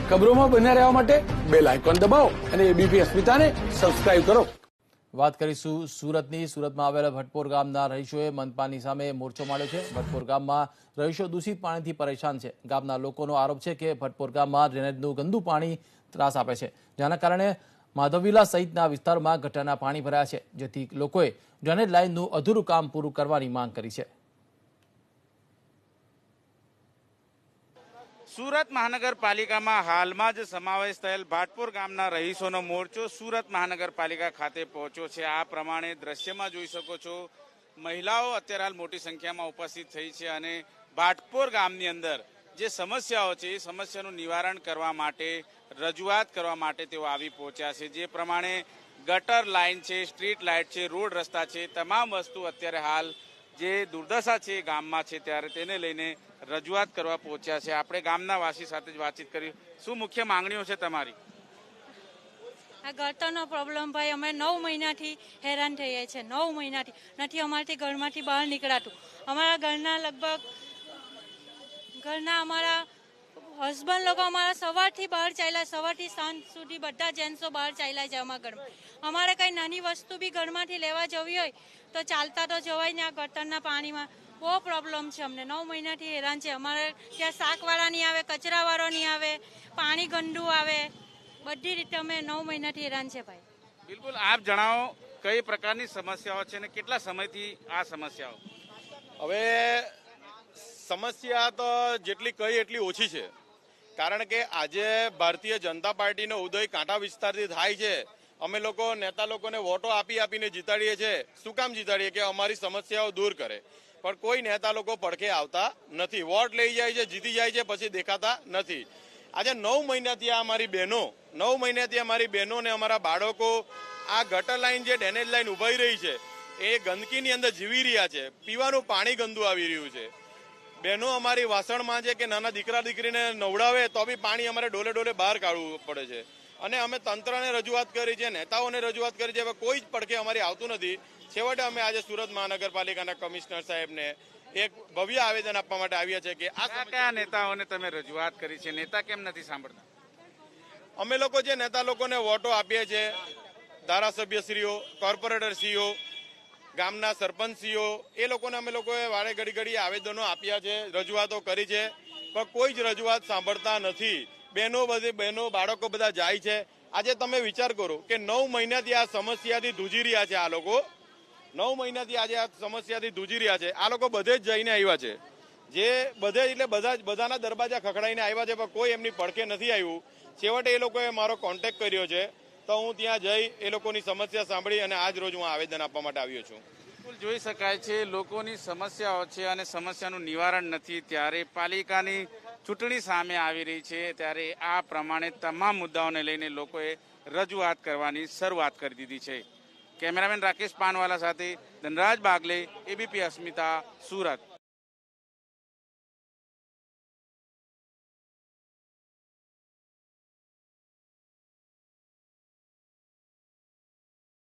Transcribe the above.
ખબરોમાં બન્યા રહેવા માટે બેલ આઇકોન દબાવો અને એબીપી અસ્મિતાને સબસ્ક્રાઇબ કરો। વાત કરીશું સુરતની। સુરતમાં આવેલા ભટપોર ગામના રહીશોએ મનપાની સામે મોરચો માંડ્યો છે। ભટપોર ગામમાં રહીશો દૂષિત પાણીથી પરેશાન છે। ગામના લોકોનો આરોપ છે કે ભટપોર ગામમાં ડ્રેનેજનું ગંદુ પાણી ત્રાસ આપે છે, જેના કારણે માધવવિલા સહિતના વિસ્તારોમાં ગટરના પાણી ભરાયા છે, જેથી લોકોએ ડ્રેનેજ લાઇનનું અધૂરું કામ પૂરું કરવાની માંગ કરી છે। સુરત મહાનગરપાલિકામાં હાલમાં જ સમાવેશ થયેલ ભાટપુર ગામના રહીશોનો મોરચો સુરત મહાનગરપાલિકા ખાતે પહોંચ્યો છે। આ પ્રમાણે દ્રશ્યમાં જોઈ શકો છો, મહિલાઓ અત્યારે હાલ મોટી સંખ્યામાં ઉપસ્થિત થઈ છે અને ભાટપુર ગામની અંદર જે સમસ્યાઓ છે એ સમસ્યાનું નિવારણ કરવા માટે, રજૂઆત કરવા માટે તેઓ આવી પહોંચ્યા છે। જે પ્રમાણે ગટર લાઇન છે, સ્ટ્રીટ લાઇટ છે, રોડ રસ્તા છે, તમામ વસ્તુ અત્યારે હાલ જે દુર્દશા છે ગામમાં છે, ત્યારે તેને લઈને રજૂઆત કરવા પહોંચ્યા છે। આપણે ગામના વાસી સાથે જ વાતચીત કરી। શું મુખ્ય માંગણીઓ છે તમારી? આ ગટરનો પ્રોબ્લેમ ભાઈ, અમે 9 મહિનાથી હેરાન થઈએ છીએ। 9 મહિનાથી નથી અમારાથી ઘરમાંથી બહાર નીકળાતું। અમારા અમારા હસબન્ડ લોકો અમારા સવારથી બહાર ચાલ્યા, સવારથી સાંજ સુધી બધા જેન્ટ્સો બહાર ચાલ્યા છે અમારા ઘરમાં। અમારે કંઈ નાની વસ્તુ બી ઘરમાંથી લેવા જવી હોય તો ચાલતા તો જવાય ને, આ ગટરના પાણીમાં બહુ પ્રોબ્લેમ છે। અમને 9 મહિનાથી હેરાન છે। અમારે ત્યાં શાકવાળા નહીં આવે, કચરાવાળો નહીં આવે, પાણી ગંદુ આવે, બધી રીતે અમે 9 મહિનાથી હેરાન છે ભાઈ। બિલકુલ, આપ જણાવો કઈ પ્રકારની સમસ્યાઓ છે અને કેટલા સમયથી આ સમસ્યાઓ? હવે સમસ્યા તો જેટલી કઈ એટલી ઓછી છે, કારણ કે આજે ભારતીય જનતા પાર્ટીનો ઉદય કાંઠા વિસ્તારથી થાય છે। અમે લોકો નેતા લોકોને વોટો આપીને જીતાડીએ છીએ। શું કામ જીતાડીએ? કે અમારી સમસ્યાઓ દૂર કરે, પણ કોઈ નેતા લોકો પડખે આવતા નથી। વોટ લઈ જાય છે, જીતી જાય છે, પછી દેખાતા નથી। આજે 9 મહિનાથી અમારી બહેનો ને અમારા બાળકો આ ગટર લાઈન, જે ડ્રેનેજ લાઈન ઉભાઈ રહી છે, એ ગંદકીની અંદર જીવી રહ્યા છે। પીવાનું પાણી ગંદુ આવી રહ્યું છે। બહેનો અમારી વાસણમાં છે કે નાના દીકરા દીકરીને નવડાવે તો બી પાણી અમારે ડોલે બહાર કાઢવું પડે છે। અને અમે તંત્રને રજૂઆત કરી છે, નેતાઓને રજૂઆત કરી છે, હવે કોઈ જ પડખે અમારી આવતું નથી। છેવટે અમે આજે સુરત મહાનગરપાલિકાના કમિશનર સાહેબને એક ભવ્ય આવેદન આપવા માટે આવ્યા છે કે આ કયા નેતાઓને તમે રજૂઆત કરી છે? નેતા કેમ નથી સાંભળતા? અમે લોકો જે નેતા લોકોને વોટો આપીએ છીએ, ધારાસભ્યશ્રીઓ, કોર્પોરેટરશ્રીઓ, ગામના સરપંચશ્રીઓ, એ લોકોને અમે લોકોએ વારે ઘડી આવેદનો આપ્યા છે, રજૂઆતો કરી છે, પણ કોઈ જ રજૂઆત સાંભળતા નથી। બહેનો બાળકો બધા જાય છે। આજે તમે વિચાર કરો કે 9 મહિનાથી આ સમસ્યાથી ધ્રુજી રહ્યા છે। આ લોકો 9 મહિનાથી આજે આ સમસ્યાથી ધ્રુજી રહ્યા છે। આ લોકો બધે જ જઈને આવ્યા છે, જે બધે એટલે બધાના દરવાજા ખખડાઈને આવ્યા છે, પણ કોઈ એમની પડખે નથી આવ્યું। છેવટે એ લોકોએ મારો કોન્ટેક્ટ કર્યો છે, તો હું ત્યાં જઈ એ લોકોની સમસ્યા સાંભળી અને આજ રોજ હું આવેદન આપવા માટે આવ્યો છું। બિલકુલ જોઈ શકાય છે લોકોની સમસ્યાઓ છે અને સમસ્યાનું નિવારણ નથી, ત્યારે પાલિકાની ચૂંટણી સામે આવી રહી છે, ત્યારે આ પ્રમાણે તમામ મુદ્દાઓને લઈને લોકોએ રજૂઆત કરવાની શરૂઆત કરી દીધી છે। કેમેરામેન રાકેશ પાનવાલા સાથે ધનરાજ બાગલે, એબીપી અસ્મિતા, સુરત।